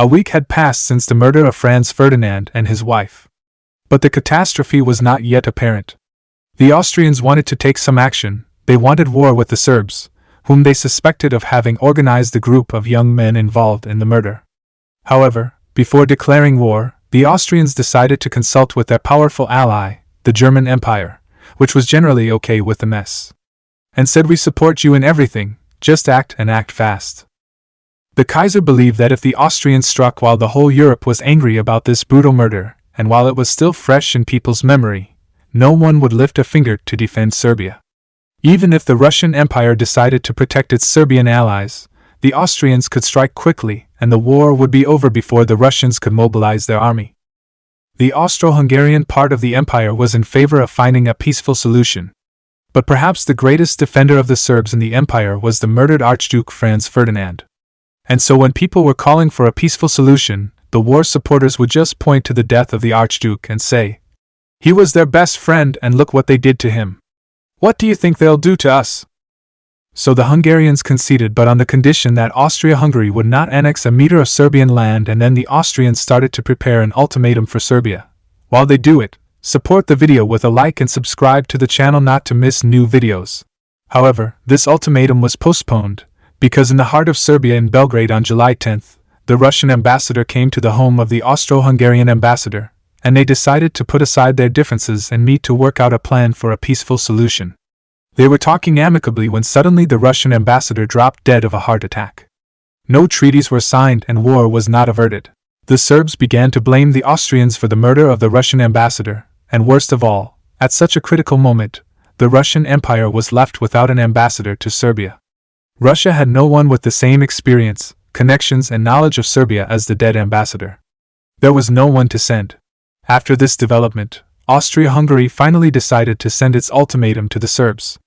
A week had passed since the murder of Franz Ferdinand and his wife. But the catastrophe was not yet apparent. The Austrians wanted to take some action. They wanted war with the Serbs, whom they suspected of having organized the group of young men involved in the murder. However, before declaring war, the Austrians decided to consult with their powerful ally, the German Empire, which was generally okay with the mess, and said, "We support you in everything, just act and act fast." The Kaiser believed that if the Austrians struck while the whole Europe was angry about this brutal murder, and while it was still fresh in people's memory, no one would lift a finger to defend Serbia. Even if the Russian Empire decided to protect its Serbian allies, the Austrians could strike quickly, and the war would be over before the Russians could mobilize their army. The Austro-Hungarian part of the empire was in favor of finding a peaceful solution. But perhaps the greatest defender of the Serbs in the empire was the murdered Archduke Franz Ferdinand. And so when people were calling for a peaceful solution, the war supporters would just point to the death of the Archduke and say, "He was their best friend and look what they did to him. What do you think they'll do to us?" So the Hungarians conceded, but on the condition that Austria-Hungary would not annex a meter of Serbian land, and then the Austrians started to prepare an ultimatum for Serbia. While they do it, support the video with a like and subscribe to the channel not to miss new videos. However, this ultimatum was postponed, because in the heart of Serbia in Belgrade on July 10th, the Russian ambassador came to the home of the Austro-Hungarian ambassador, and they decided to put aside their differences and meet to work out a plan for a peaceful solution. They were talking amicably when suddenly the Russian ambassador dropped dead of a heart attack. No treaties were signed and war was not averted. The Serbs began to blame the Austrians for the murder of the Russian ambassador, and worst of all, at such a critical moment, the Russian Empire was left without an ambassador to Serbia. Russia had no one with the same experience, connections and knowledge of Serbia as the dead ambassador. There was no one to send. After this development, Austria-Hungary finally decided to send its ultimatum to the Serbs.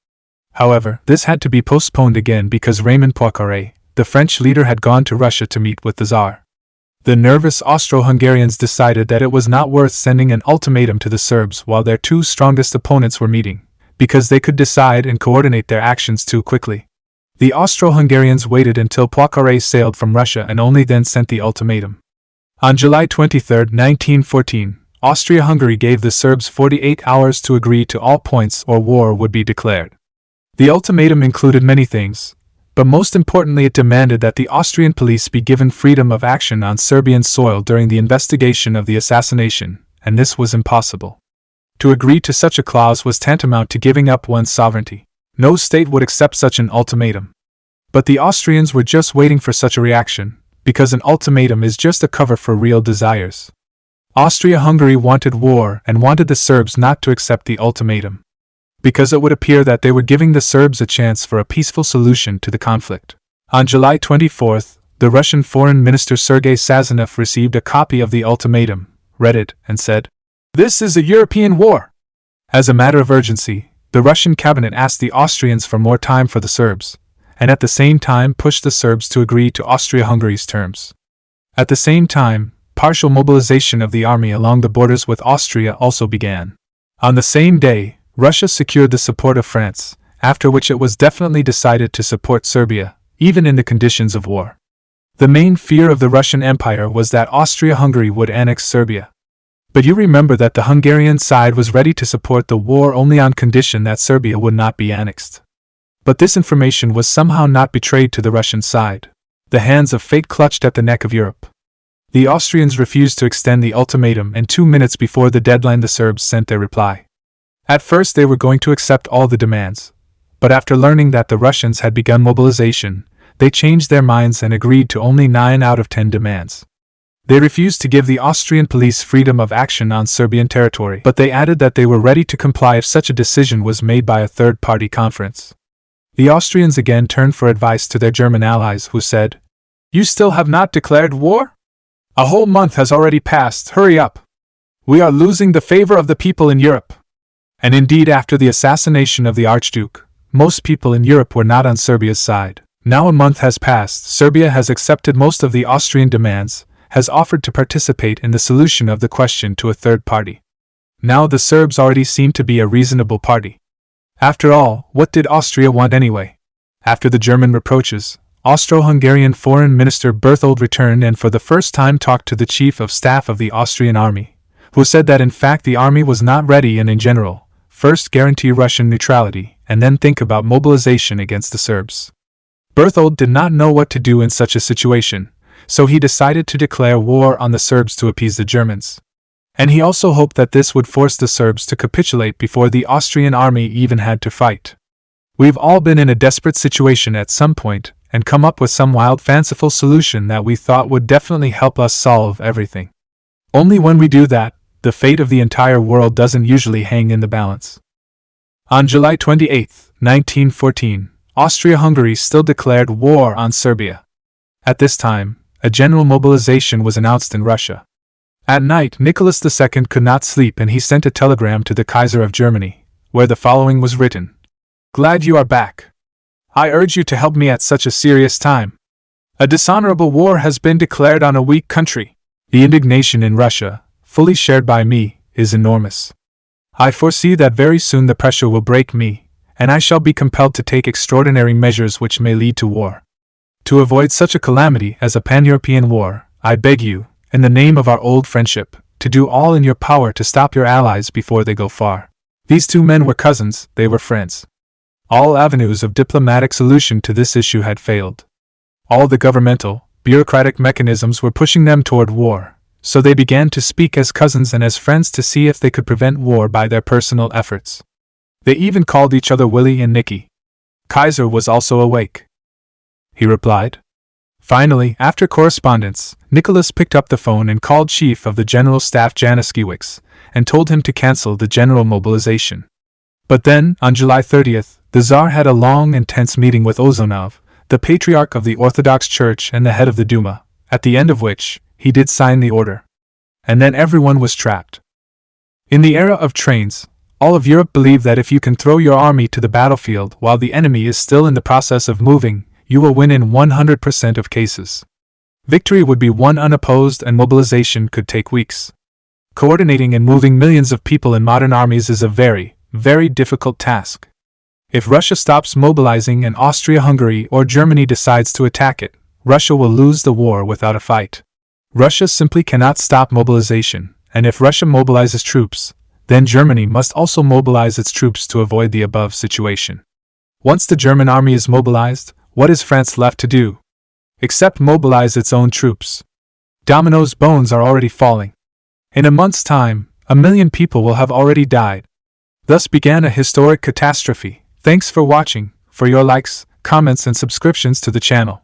However, this had to be postponed again because Raymond Poincaré, the French leader, had gone to Russia to meet with the Tsar. The nervous Austro-Hungarians decided that it was not worth sending an ultimatum to the Serbs while their two strongest opponents were meeting, because they could decide and coordinate their actions too quickly. The Austro-Hungarians waited until Poincaré sailed from Russia and only then sent the ultimatum. On July 23, 1914, Austria-Hungary gave the Serbs 48 hours to agree to all points or war would be declared. The ultimatum included many things, but most importantly it demanded that the Austrian police be given freedom of action on Serbian soil during the investigation of the assassination, and this was impossible. To agree to such a clause was tantamount to giving up one's sovereignty. No state would accept such an ultimatum. But the Austrians were just waiting for such a reaction, because an ultimatum is just a cover for real desires. Austria-Hungary wanted war and wanted the Serbs not to accept the ultimatum, because it would appear that they were giving the Serbs a chance for a peaceful solution to the conflict. On July 24th, the Russian Foreign Minister Sergei Sazonov received a copy of the ultimatum, read it, and said, "This is a European war." As a matter of urgency, the Russian cabinet asked the Austrians for more time for the Serbs, and at the same time pushed the Serbs to agree to Austria-Hungary's terms. At the same time, partial mobilization of the army along the borders with Austria also began. On the same day, Russia secured the support of France, after which it was definitely decided to support Serbia, even in the conditions of war. The main fear of the Russian Empire was that Austria-Hungary would annex Serbia. But you remember that the Hungarian side was ready to support the war only on condition that Serbia would not be annexed. But this information was somehow not betrayed to the Russian side. The hands of fate clutched at the neck of Europe. The Austrians refused to extend the ultimatum, and 2 minutes before the deadline the Serbs sent their reply. At first they were going to accept all the demands, but after learning that the Russians had begun mobilization, they changed their minds and agreed to only 9 out of 10 demands. They refused to give the Austrian police freedom of action on Serbian territory, but they added that they were ready to comply if such a decision was made by a third-party conference. The Austrians again turned for advice to their German allies, who said, "You still have not declared war? A whole month has already passed, hurry up. We are losing the favor of the people in Europe." And indeed, after the assassination of the Archduke, most people in Europe were not on Serbia's side. Now a month has passed, Serbia has accepted most of the Austrian demands, has offered to participate in the solution of the question to a third party. Now the Serbs already seem to be a reasonable party. After all, what did Austria want anyway? After the German reproaches, Austro-Hungarian Foreign Minister Berthold returned and for the first time talked to the Chief of Staff of the Austrian army, who said that in fact the army was not ready and in general, first guarantee Russian neutrality and then think about mobilization against the Serbs. Berthold did not know what to do in such a situation, so he decided to declare war on the Serbs to appease the Germans. And he also hoped that this would force the Serbs to capitulate before the Austrian army even had to fight. We've all been in a desperate situation at some point and come up with some wild fanciful solution that we thought would definitely help us solve everything. Only when we do that, the fate of the entire world doesn't usually hang in the balance. On July 28, 1914, Austria-Hungary still declared war on Serbia. At this time, a general mobilization was announced in Russia. At night, Nicholas II could not sleep and he sent a telegram to the Kaiser of Germany, where the following was written: "Glad you are back. I urge you to help me at such a serious time. A dishonorable war has been declared on a weak country. The indignation in Russia, fully shared by me, is enormous. I foresee that very soon the pressure will break me, and I shall be compelled to take extraordinary measures which may lead to war. To avoid such a calamity as a pan-European war, I beg you, in the name of our old friendship, to do all in your power to stop your allies before they go far." These two men were cousins, they were friends. All avenues of diplomatic solution to this issue had failed. All the governmental, bureaucratic mechanisms were pushing them toward war, so they began to speak as cousins and as friends to see if they could prevent war by their personal efforts. They even called each other Willie and Nicky. Kaiser was also awake. He replied. Finally, after correspondence, Nicholas picked up the phone and called Chief of the General Staff Januszkiewicz and told him to cancel the general mobilization. But then, on July 30th, the Tsar had a long and tense meeting with Ozonov, the Patriarch of the Orthodox Church and the head of the Duma, at the end of which, he did sign the order. And then everyone was trapped. In the era of trains, all of Europe believed that if you can throw your army to the battlefield while the enemy is still in the process of moving, you will win in 100% of cases. Victory would be won unopposed and mobilization could take weeks. Coordinating and moving millions of people in modern armies is a very, very difficult task. If Russia stops mobilizing and Austria-Hungary or Germany decides to attack it, Russia will lose the war without a fight. Russia simply cannot stop mobilization, and if Russia mobilizes troops, then Germany must also mobilize its troops to avoid the above situation. Once the German army is mobilized, what is France left to do? Except mobilize its own troops. Domino's bones are already falling. In a month's time, 1 million people will have already died. Thus began a historic catastrophe. Thanks for watching, for your likes, comments and subscriptions to the channel.